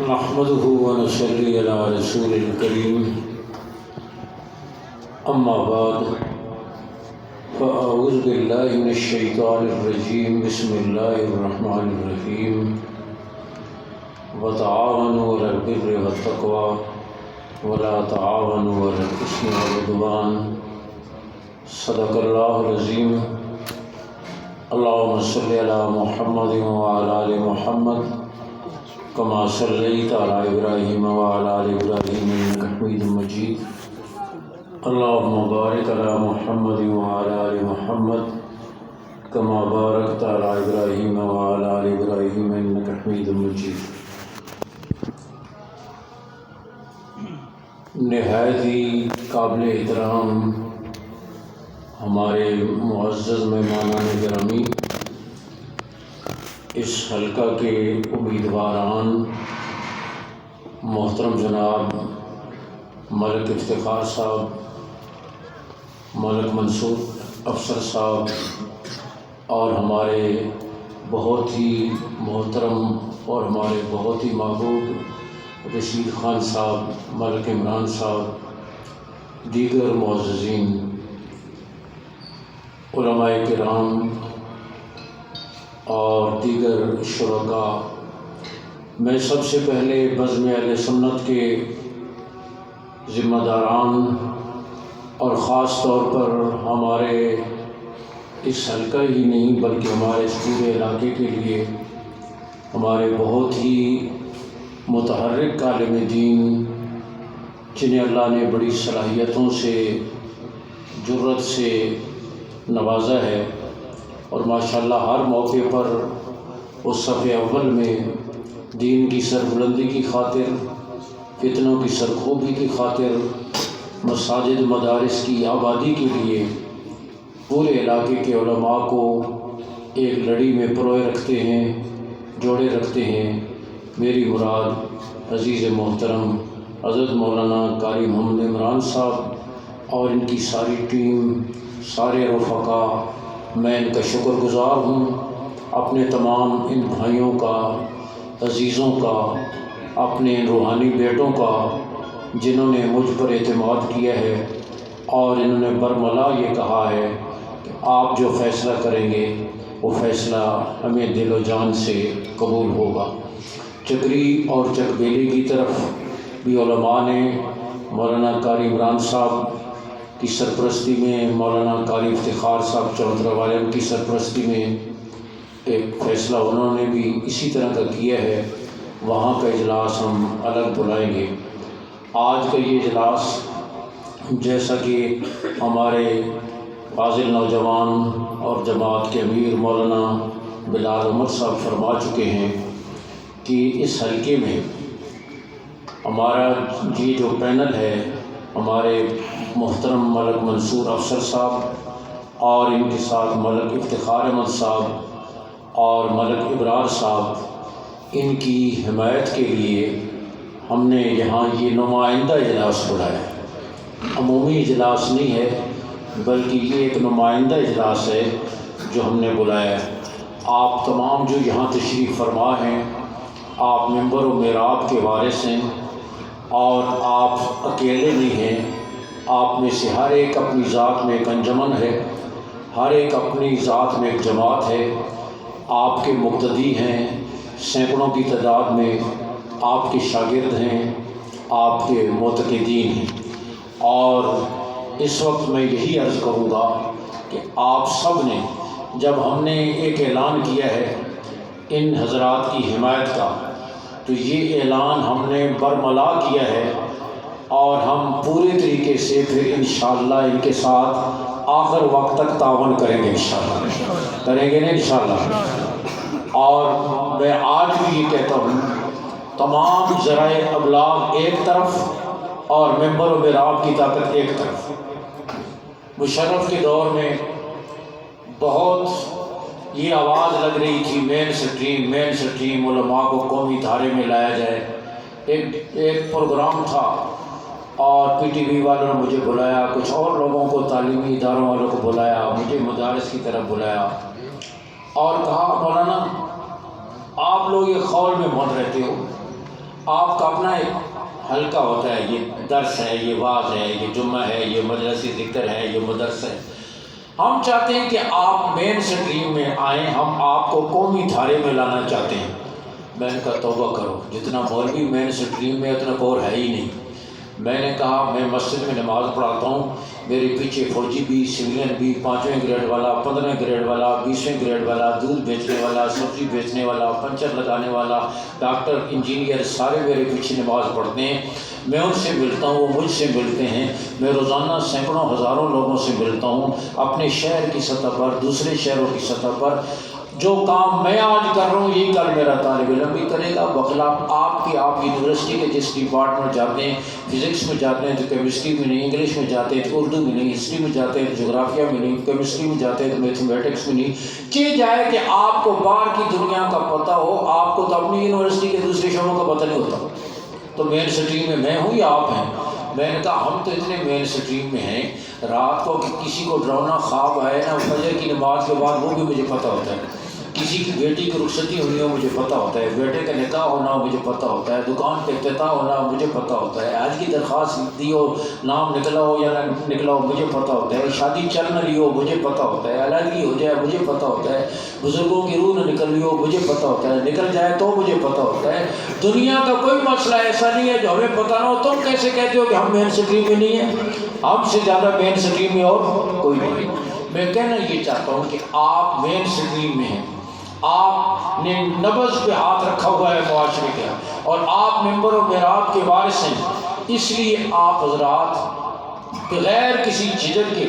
نحمده ونصلي على رسول الكريم أما بعد فأعوذ بالله من الشيطان الرجيم بسم الله الرحمن الرحيم وتعاونوا على البر والتقوى ولا تعاونوا على الإثم والعدوان صدق الله العظيم اللهم صل على محمد وعلى آل محمد كما صليت على إبراهيم وعلى آل إبراهيم إنك حميد مجيد اللهم بارك على محمد وعلى آل محمد كما باركت على إبراهيم وعلى آل إبراهيم إنك حميد مجيد۔ نہایت ہی قابل احترام ہمارے معزز مہمانان گرامی، اس حلقہ کے امیدواران محترم جناب ملک افتخار صاحب، ملک منصور افسر صاحب، اور ہمارے بہت ہی محترم اور ہمارے بہت ہی محبوب رشید خان صاحب، ملک عمران صاحب، دیگر معززین، علماء کرام اور دیگر شرکاء، میں سب سے پہلے بزم اہل سنت کے ذمہ داران اور خاص طور پر ہمارے اس حلقہ ہی نہیں بلکہ ہمارے اس پورے علاقے کے لیے ہمارے بہت ہی متحرک عالم دین، جنہیں اللہ نے بڑی صلاحیتوں سے، جرت سے نوازا ہے اور ماشاءاللہ ہر موقع پر اس صف اول میں دین کی سربلندی کی خاطر، فتنوں کی سرخوبی کی خاطر، مساجد مدارس کی آبادی کے لیے پورے علاقے کے علماء کو ایک لڑی میں پروئے رکھتے ہیں، جوڑے رکھتے ہیں۔ میری مراد عزیز محترم حضرت مولانا قاری محمد عمران صاحب اور ان کی ساری ٹیم، سارے رفقا، میں ان کا شکر گزار ہوں، اپنے تمام ان بھائیوں کا، عزیزوں کا، اپنے ان روحانی بیٹوں کا جنہوں نے مجھ پر اعتماد کیا ہے اور انہوں نے برملا یہ کہا ہے کہ آپ جو فیصلہ کریں گے وہ فیصلہ ہمیں دل و جان سے قبول ہوگا۔ چکری اور چک بیلی کی طرف بھی علماء نے مولانا قاری عمران صاحب کی سرپرستی میں، مولانا قاری افتخار صاحب چودھرہ والے کی سرپرستی میں ایک فیصلہ انہوں نے بھی اسی طرح کا کیا ہے۔ وہاں کا اجلاس ہم الگ بلائیں گے۔ آج کا یہ اجلاس جیسا کہ ہمارے فاضل نوجوان اور جماعت کے امیر مولانا بلال احمد صاحب فرما چکے ہیں کہ اس حلقے میں ہمارا یہ جو پینل ہے، ہمارے محترم ملک منصور افسر صاحب اور ان کے ساتھ ملک افتخار احمد صاحب اور ملک ابرار صاحب، ان کی حمایت کے لیے ہم نے یہاں یہ نمائندہ اجلاس بلایا ہے۔ عمومی اجلاس نہیں ہے بلکہ یہ ایک نمائندہ اجلاس ہے جو ہم نے بلایا ہے۔ آپ تمام جو یہاں تشریف فرما ہیں، آپ منبر و محراب کے وارث ہیں اور آپ اکیلے نہیں ہیں، آپ میں سے ہر ایک اپنی ذات میں ایک انجمن ہے، ہر ایک اپنی ذات میں ایک جماعت ہے۔ آپ کے مقتدی ہیں، سینکڑوں کی تعداد میں آپ کے شاگرد ہیں، آپ کے معتقدین ہیں، اور اس وقت میں یہی عرض کروں گا کہ آپ سب نے، جب ہم نے ایک اعلان کیا ہے ان حضرات کی حمایت کا، تو یہ اعلان ہم نے برملا کیا ہے اور ہم پورے طریقے سے پھر انشاءاللہ ان کے ساتھ آخر وقت تک تعاون کریں گے، انشاءاللہ کریں گے نا انشاءاللہ۔ اور میں آج بھی یہ کہتا ہوں، تمام ذرائع ابلاغ ایک طرف اور منبر و محراب کی طاقت ایک طرف۔ مشرف کے دور میں بہت یہ آواز لگ رہی تھی مین سٹریم علماء کو قومی دھارے میں لایا جائے۔ ایک پروگرام تھا اور پی ٹی وی والوں نے مجھے بلایا، کچھ اور لوگوں کو، تعلیمی اداروں والوں کو بلایا، مجھے مدارس کی طرف بلایا اور کہا مولانا آپ لوگ یہ خول میں مت رہتے ہو، آپ کا اپنا ایک حلقہ ہوتا ہے، یہ درس ہے، یہ واعظ ہے، یہ جمعہ ہے، یہ مجلس ذکر ہے، یہ مدرس ہے۔ ہم چاہتے ہیں کہ آپ مین سٹریم میں آئیں، ہم آپ کو قومی دھارے میں لانا چاہتے ہیں۔ میں نے کہا توبہ کرو، جتنا مولوی مین سٹریم میں اتنا اور ہے ہی نہیں۔ میں نے کہا میں مسجد میں نماز پڑھاتا ہوں، میرے پیچھے فوجی بھی، سویلین بھی، 5ویں گریڈ والا، 15ویں گریڈ والا، 20ویں گریڈ والا، دودھ بیچنے والا، سبزی بیچنے والا، پنچر لگانے والا، ڈاکٹر، انجینئر، سارے میرے پیچھے نماز پڑھتے ہیں۔ میں ان سے ملتا ہوں، وہ مجھ سے ملتے ہیں۔ میں روزانہ سینکڑوں ہزاروں لوگوں سے ملتا ہوں، اپنے شہر کی سطح پر، دوسرے شہروں کی سطح پر۔ جو کام میں آج کر رہا ہوں یہی کل میرا طالب علم بھی کرے گا، بخلاف آپ یونیورسٹی کے جس ڈپارٹمنٹ جاتے ہیں، فزکس میں جاتے ہیں تو کیمسٹری میں نہیں، انگلش میں جاتے ہیں تو اردو میں نہیں، ہسٹری میں جاتے ہیں تو جغرافیہ میں نہیں، کیمسٹری میں جاتے ہیں تو میتھمیٹکس میں نہیں۔ کہ جائے کہ آپ کو باہر کی دنیا کا پتہ ہو، آپ کو تو اپنی یونیورسٹی کے دوسرے شعبوں کا پتہ نہیں ہوتا۔ تو مین سٹریم میں میں ہوں یا آپ ہیں؟ میں نے کہا ہم تو اتنے مین سٹریم میں ہیں، رات کو کسی کو ڈراؤنا خواب آئے نا فجر کی نماز کے بعد، وہ بھی مجھے پتہ ہوتا ہے۔ کسی کی بیٹی کی رخصتی ہونی ہو مجھے پتہ ہوتا ہے، بیٹے کا نکاح ہونا ہو مجھے پتہ ہوتا ہے، دکان کا افتتاح ہونا ہو مجھے پتہ ہوتا ہے، آج کی درخواست دی ہو، نام نکلا ہو یا نہ نکلا ہو مجھے پتہ ہوتا ہے، شادی چل نہ رہی ہو مجھے پتہ ہوتا ہے، علیحدگی ہو جائے مجھے پتہ ہوتا ہے، بزرگوں کی روح نہ نکل رہی ہو مجھے پتہ ہوتا ہے، نکل جائے تو مجھے پتہ ہوتا ہے۔ دنیا کا کوئی مسئلہ ایسا نہیں ہے جو ہمیں پتہ نہ ہو۔ تم کیسے کہتے ہو کہ ہم مین سٹریم میں نہیں ہیں؟ ہم سے زیادہ مین سٹریم میں اور کوئی نہیں۔ میں کہنا یہ چاہتا ہوں کہ آپ مین سٹریم میں ہیں، آپ نے نبض پہ ہاتھ رکھا ہوا ہے معاشرے کا، اور آپ ممبر و محراب کے وارث ہیں۔ اس لیے آپ حضرات بغیر کسی جھجک کے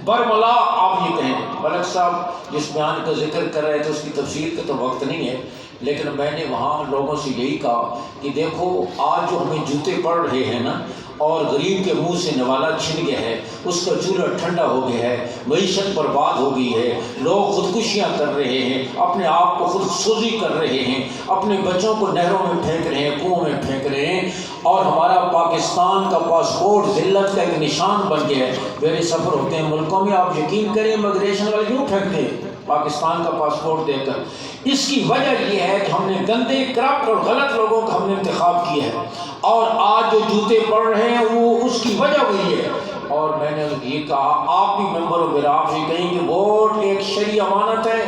برملا آپ یہ کہیں۔ ملک صاحب جس بیان کا ذکر کر رہے تھے اس کی تفصیل کا تو وقت نہیں ہے، لیکن میں نے وہاں لوگوں سے یہی کہا کہ دیکھو آج جو ہمیں جوتے پڑ رہے ہیں نا، اور غریب کے منہ سے نوالا چھن گیا ہے، اس کا چولہا ٹھنڈا ہو گیا ہے، معیشت برباد ہو گئی ہے، لوگ خودکشیاں کر رہے ہیں، اپنے آپ کو خود سوزی کر رہے ہیں، اپنے بچوں کو نہروں میں پھینک رہے ہیں، کنووں میں پھینک رہے ہیں، اور ہمارا پاکستان کا پاسپورٹ ذلت کا ایک نشان بن گیا ہے۔ میرے سفر ہوتے ہیں ملکوں میں، آپ یقین کریں امیگریشن والے کیوں پھینکتے ہیں پاکستان کا پاسپورٹ دے کر؟ اس کی وجہ یہ ہے کہ ہم نے گندے، کرپٹ اور غلط لوگوں کا ہم نے انتخاب کیا ہے، اور آج جو جوتے پڑ رہے ہیں وہ اس کی وجہ وہی ہے۔ اور میں نے یہ کہا آپ بھی ممبر ہو، میرا آپ سے کہیں کہ ووٹ ایک شرعی امانت ہے،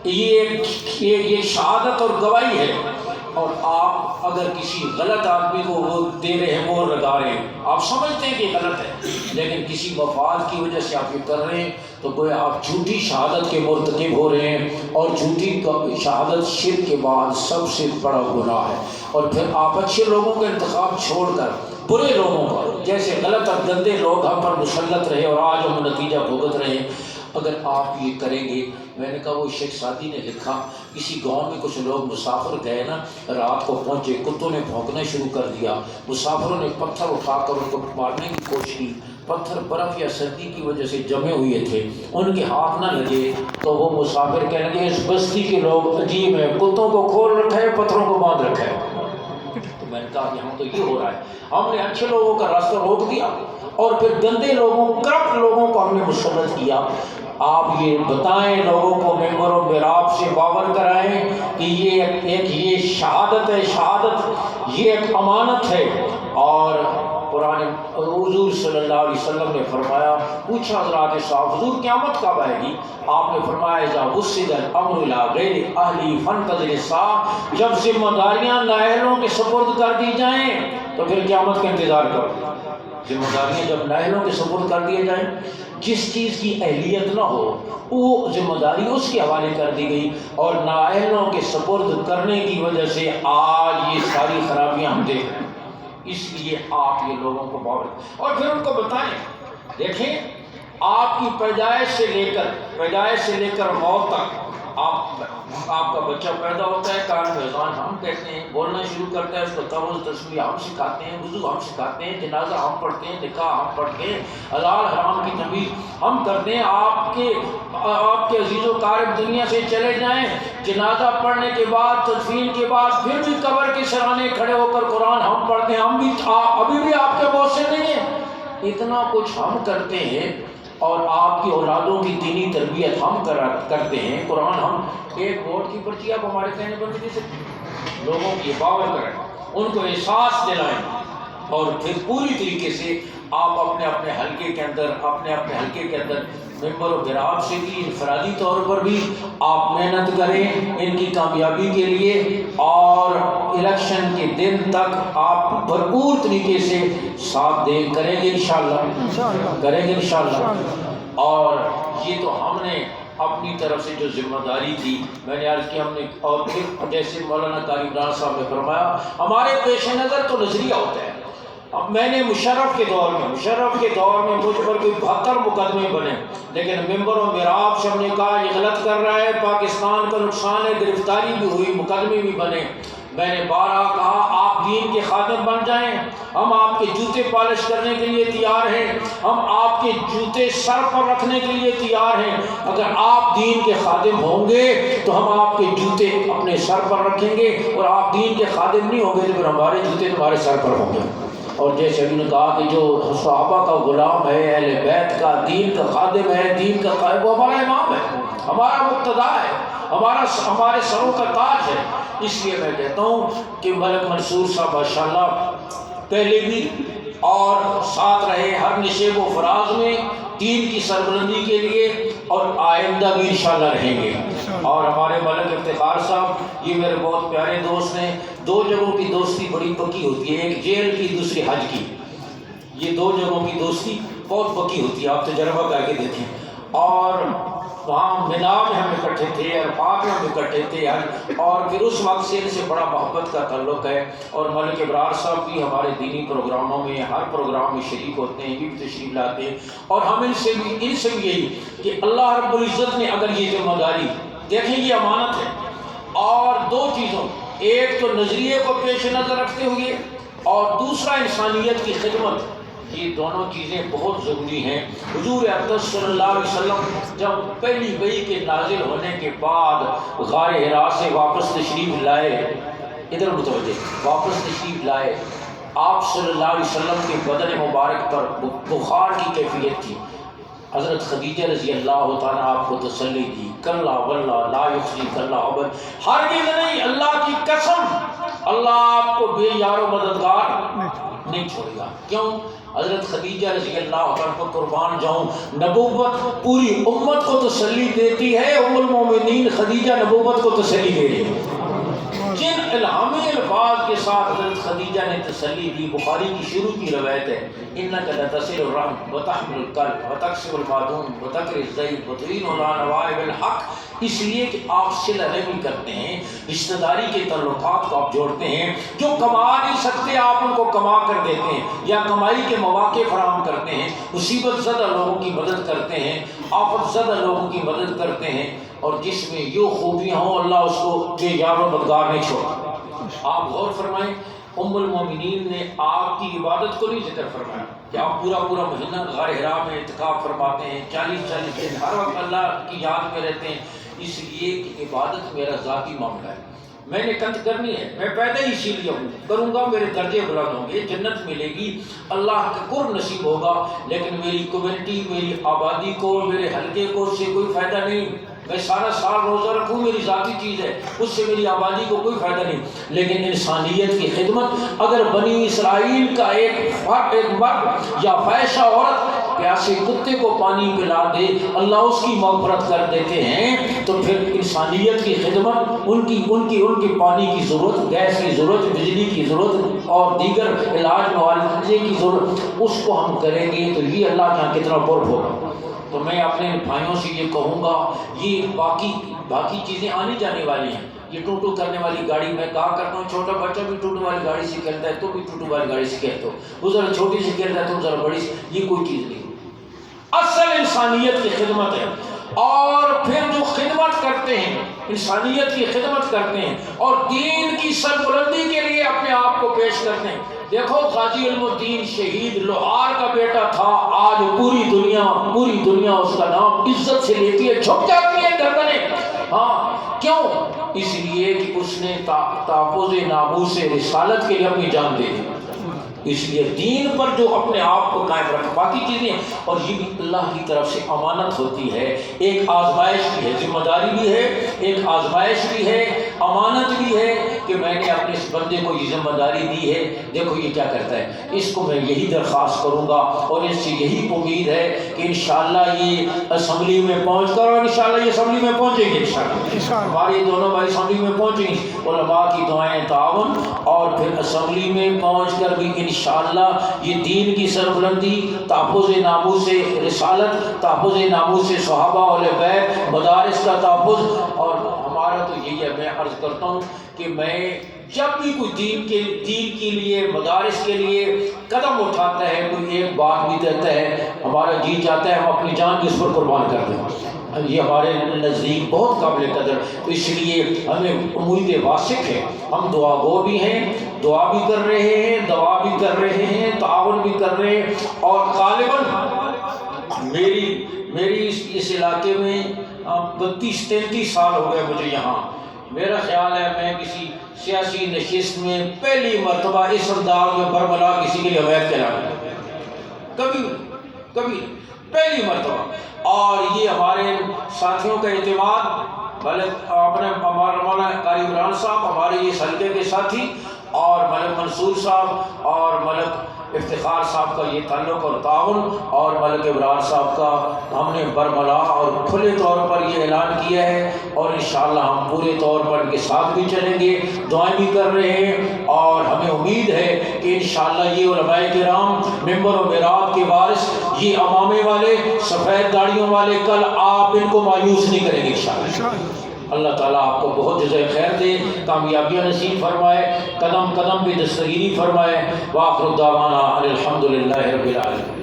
یہ شہادت اور گواہی ہے، اور آپ اگر کسی غلط آدمی کو وہ دے رہے ہیں، مہر لگا رہے ہیں، آپ سمجھتے ہیں کہ یہ غلط ہے، لیکن کسی مفاد کی وجہ سے آپ یہ کر رہے ہیں، تو گویا آپ جھوٹی شہادت کے مرتکب ہو رہے ہیں، اور جھوٹی شہادت شرک کے بعد سب سے بڑا گناہ ہے۔ اور پھر آپ اچھے لوگوں کا انتخاب چھوڑ کر برے لوگوں کا، جیسے غلط اور گندے لوگ ہم پر مسلط رہے اور آج ہم نتیجہ بھگت رہے ہیں، اگر آپ یہ کریں گے۔ میں نے کہا وہ شیخ سعدی نے لکھا، کسی گاؤں میں کچھ لوگ مسافر گئے نا، رات کو پہنچے، کتوں نے بھونکنا شروع کر دیا، مسافروں نے پتھر اٹھا کر ان کو مارنے کی کوشش کی، پتھر برف یا سردی کی وجہ سے جمے ہوئے تھے، ان کے ہاتھ نہ لگے، تو وہ مسافر کہنے لگے اس بستی کے لوگ عجیب ہیں، کتوں کو کھول رکھا ہے، پتھروں کو باندھ رکھا ہے۔ تو میں نے کہا یہاں تو یہ ہو رہا ہے، ہم نے اچھے لوگوں کا راستہ روک دیا، اور پھر گندے لوگوں، کرپٹ لوگوں کو ہم نے مسلط کیا۔ آپ یہ بتائیں لوگوں کو، ممبر و محراب سے باور کرائیں کہ یہ شہادت ہے، شہادت یہ ایک امانت ہے۔ اور قرآن حضور صلی اللہ علیہ وسلم نے فرمایا، پوچھا حضرات صاحب حضور قیامت کب آئے گی؟ آپ نے فرمایا اذا وسد الامر الی غیر اہلی فانتظر الساعہ، جب ذمہ داریاں نااہلوں کے سپرد کر دی جائیں تو پھر قیامت کا انتظار کرو۔ ذمہ داریاں جب نااہلوں کے سپرد کر دیے جائیں، جس چیز کی اہلیت نہ ہو وہ ذمہ داری اس کے حوالے کر دی گئی، اور نااہلوں کے سپرد کرنے کی وجہ سے آج یہ ساری خرابیاں ہم دیکھ رہے ہیں۔ اس لیے آپ یہ لوگوں کو باور، اور پھر ان کو بتائیں، دیکھیں آپ کی پیدائش سے لے کر موت تک، آپ کا بچہ پیدا ہوتا ہے، کان میں اذان ہم کہتے ہیں، بولنا شروع کرتا ہے، اس کو تلفظ تسمیہ ہم سکھاتے ہیں، وضو ہم سکھاتے ہیں، جنازہ ہم پڑھتے ہیں، نکاح ہم پڑھتے ہیں، حلال حرام کی تمیز ہم کرتے ہیں۔ آپ کے عزیز و قارب دنیا سے چلے جائیں، جنازہ پڑھنے کے بعد، تدفین کے بعد پھر بھی قبر کے سرانے کھڑے ہو کر قرآن ہم پڑھتے ہیں، ہم بھی ابھی بھی آپ کے بہت سے نہیں ہیں۔ اتنا کچھ ہم کرتے ہیں، اور آپ کی اولادوں کی دینی تربیت ہم کرتے ہیں، قرآن ہم، ایک ووٹ کی پرچی آپ ہمارے کہنے پر نہیں دے سکتے۔ لوگوں کی باور کریں، ان کو احساس دلائیں، اور پھر پوری طریقے سے آپ اپنے اپنے حلقے کے اندر ممبر و محراب سے بھی انفرادی طور پر بھی آپ محنت کریں ان کی کامیابی کے لیے، اور الیکشن کے دن تک آپ بھرپور طریقے سے ساتھ کریں گے انشاءاللہ۔ اور یہ تو ہم نے اپنی طرف سے جو ذمہ داری تھی، میں نے عرض کی، ہم نے، اور پھر جیسے مولانا قاری عمران صاحب نے فرمایا، ہمارے پیش نظر تو نظریہ ہوتا ہے۔ اب میں نے مشرف کے دور میں مجھ پر کوئی 72 مقدمے بنے، لیکن ممبر و محراب سے ہم نے کہا یہ غلط کر رہا ہے، پاکستان کا نقصان ہے، گرفتاری بھی ہوئی، مقدمے بھی بنے۔ میں نے بارہا کہا آپ دین کے خادم بن جائیں، ہم آپ کے جوتے پالش کرنے کے لیے تیار ہیں، ہم آپ کے جوتے سر پر رکھنے کے لیے تیار ہیں، اگر آپ دین کے خادم ہوں گے تو ہم آپ کے جوتے اپنے سر پر رکھیں گے، اور آپ دین کے خادم نہیں ہوں گے تو پھر ہمارے جوتے تمہارے سر پر ہوں گے۔ اور جیسے ابھی نے کہا کہ جو صحابہ کا غلام ہے، اہل بیت کا، دین کا خادم ہے، دین کا قائد، وہ ہمارا امام ہے، ہمارا مقتدا ہے، ہمارے سروں کا تاج ہے۔ اس لیے میں کہتا ہوں کہ ملک منصور صاحب ماشاءاللہ پہلے بھی اور ساتھ رہے ہر نشیب و فراز میں دین کی سربلندی کے لیے، اور آئندہ بھی انشاءاللہ رہیں گے۔ اور ہمارے ملک افتخار صاحب یہ میرے بہت پیارے دوست ہیں، 2 جگہوں کی دوستی بڑی پکی ہوتی ہے، ایک جیل کی دوسری حج کی، یہ 2 جگہوں کی دوستی بہت پکی ہوتی ہے، آپ تجربہ کر کے دیکھیں۔ اور وہاں مینا میں ہم اکٹھے تھے، عرفات میں ہم اکٹھے تھے، اور پھر اس وقت سے ان سے بڑا محبت کا تعلق ہے۔ اور ملک ابرار صاحب بھی ہمارے دینی پروگراموں میں ہر پروگرام میں شریک ہوتے ہیں، یہ بھی تشریف لاتے ہیں، اور ہم ان سے بھی یہی کہ اللہ رب العزت نے اگر یہ ذمہ داری، دیکھیں یہ امانت ہے، اور 2 چیزوں، ایک تو نظریے کو پیش نظر رکھتے ہوئے، اور دوسرا انسانیت کی خدمت، یہ دونوں چیزیں بہت ضروری ہیں۔ حضور اقدس صلی اللہ علیہ وسلم جب پہلی وحی کے نازل ہونے کے بعد غار حرا سے واپس تشریف لائے، ادھر متوجہ، واپس تشریف لائے، آپ صلی اللہ علیہ وسلم کے بدن مبارک پر بخار کی کیفیت تھی۔ حضرت خدیجہ رضی اللہ تعالیٰ آپ کو تسلی دی، کلا واللہ لا یخزیک اللہ ابدا، ہرگز نہیں، اللہ کی قسم، اللہ آپ کو بے یار و مددگار نہیں چھوڑے گا۔ کیوں؟ حضرت خدیجہ رضی اللہ عنہ کو قربان جاؤں، نبوت پوری امت کو تسلی دیتی ہے، ام المومنین خدیجہ نبوت کو تسلی دے رہی ہے۔ جن الہامی الفاظ کے ساتھ حضرت خدیجہ نے تسلی دی، بخاری کی شروع کی روایت ہے، انک لتصل الرحم وتحمل القلب وتکسب المعدوم وتقری الضیف وتعین علی نوائب الحق، اس لیے کہ آپ صلہ رحمی کرتے ہیں، رشتہ داری کے تعلقات کو آپ جوڑتے ہیں، جو کما نہیں سکتے آپ ان کو کما کر دیتے ہیں، یا کمائی کے مواقع فراہم کرتے ہیں، مصیبت زدہ لوگوں کی مدد کرتے ہیں، آفت زدہ لوگوں کی مدد کرتے ہیں، اور جس میں یہ خوبیاں ہوں اللہ اس کو بے یار و مددگار نہیں چھوڑتا۔ آپ غور فرمائیں، ام المومنین نے آپ کی عبادت کو نہیں ذکر فرمایا کہ آپ پورا مہینہ غار حرا میں اعتکاف فرماتے ہیں، 40 دن ہر وقت اللہ کی یاد میں رہتے ہیں، اس لیے کہ عبادت میرا ذاتی معاملہ ہے، میں نے کنت کرنی ہے، میں پیدا ہی اسی لیے کروں گا، میرے درجے بلند ہوں گے، جنت ملے گی، اللہ کا قرب نصیب ہوگا، لیکن میری کمیونٹی، میری آبادی کو، میرے حلقے کو اس سے کوئی فائدہ نہیں۔ میں سارا سال روزہ رکھوں، میری ذاتی چیز ہے، اس سے میری آبادی کو کوئی فائدہ نہیں، لیکن انسانیت کی خدمت، اگر بنی اسرائیل کا ایک مرد یا فاحشہ عورت پیاسے کتے کو پانی پلا دے، اللہ اس کی مغفرت کر دیتے ہیں، تو پھر انسانیت کی خدمت، ان کی پانی کی ضرورت، گیس کی ضرورت، بجلی کی ضرورت، اور دیگر علاج معالجے کی ضرورت، اس کو ہم کریں گے تو یہ اللہ کے یہاں کتنا قرب ہوگا۔ تو میں اپنے بھائیوں سے یہ کہوں گا، یہ باقی چیزیں آنے جانے والی ہیں، یہ ٹوٹو کرنے والی گاڑی، میں کہا کرتا ہوں چھوٹا بچہ بھی ٹوٹو والی گاڑی سے کھیلتا ہے، تو بھی ٹوٹو والی گاڑی سے کھیلتے ہو، وہ ذرا چھوٹی سے کھیلتا ہے تم ذرا بڑی سے، یہ کوئی چیز نہیں، اصل انسانیت کی خدمت ہے۔ اور پھر جو خدمت کرتے ہیں، انسانیت کی خدمت کرتے ہیں اور دین کی سربلندی کے لیے اپنے آپ کو پیش کرتے ہیں، دیکھو غازی علم الدین شہید لوہار کا بیٹا تھا، آج پوری دنیا اس کا نام عزت سے لیتی ہے، جھک جاتی ہے گردنیں، ہاں کیوں؟ اس لیے کہ اس نے تحفظ ناموس رسالت کے لیے اپنی جان دے دی، اس لیے دین پر جو اپنے آپ کو قائم رکھ، باقی چیزیں، اور یہ بھی اللہ کی طرف سے امانت ہوتی ہے، ایک آزمائش بھی ہے، ذمہ داری بھی ہے، ایک آزمائش بھی ہے، امانت بھی ہے کہ میں نے اپنے اس بندے کو یہ ذمہ داری دی ہے، دیکھو یہ کیا کرتا ہے، اس کو میں یہی درخواست کروں گا اور اس سے یہی امید ہے کہ انشاءاللہ یہ اسمبلی میں پہنچ کر، اور انشاءاللہ یہ اسمبلی میں پہنچیں گے، انشاءاللہ ہمارے دونوں بھائی اسمبلی میں پہنچیں گے، علماء کی دعائیں تعاون، اور پھر اسمبلی میں پہنچ کر بھی انشاءاللہ یہ دین کی سربلندی، تحفظ ناموس رسالت، تحفظ ناموس صحابہ اہل بیت، مدارس کا تحفظ، اور ہمارا تو یہی ہے، میں عرض کرتا ہوں کہ میں جب بھی کوئی دین کے لیے، مدارس کے لیے قدم اٹھاتا ہے، کوئی ایک بات بھی دیتا ہے، ہمارا جی چاہتا ہے ہم اپنی جان بھی اس پر قربان کر دیں، یہ ہمارے نزدیک بہت قابل قدر، تو اس لیے ہمیں امید واثق ہے، ہم دعا گو بھی ہیں، دعا بھی کر رہے ہیں، دعا بھی کر رہے ہیں، تعاون بھی کر رہے ہیں، اور غالباً میری اس علاقے میں 32-33 سال ہو گئے مجھے یہاں، میرا خیال ہے میں کسی سیاسی نشست میں پہلی مرتبہ اس انداز میں برملا کسی کے لیے حمایت کرا، کبھی پہلی مرتبہ، اور یہ ہمارے ساتھیوں کا اعتماد، ملک اپنے مولانا قاری عمران صاحب ہمارے اس حلقے کے ساتھی، اور ملک منصور صاحب اور ملک افتخار صاحب کا یہ تعلق اور تعاون، اور ملک ابرار صاحب کا، ہم نے برملا اور کھلے طور پر یہ اعلان کیا ہے، اور انشاءاللہ ہم پورے طور پر ان کے ساتھ بھی چلیں گے، دعائیں بھی کر رہے ہیں، اور ہمیں امید ہے کہ انشاءاللہ یہ علماء کرام، ممبر و میراب کے وارث، یہ امامے والے، سفید داڑھیوں والے، کل آپ ان کو مایوس نہیں کریں گے انشاءاللہ۔ اللہ تعالیٰ آپ کو بہت جزائے خیر دے، کامیابیاں نصیب فرمائے، قدم قدم پہ دستگیری فرمائے، وآخر دعوانا الحمدللہ رب العالمین۔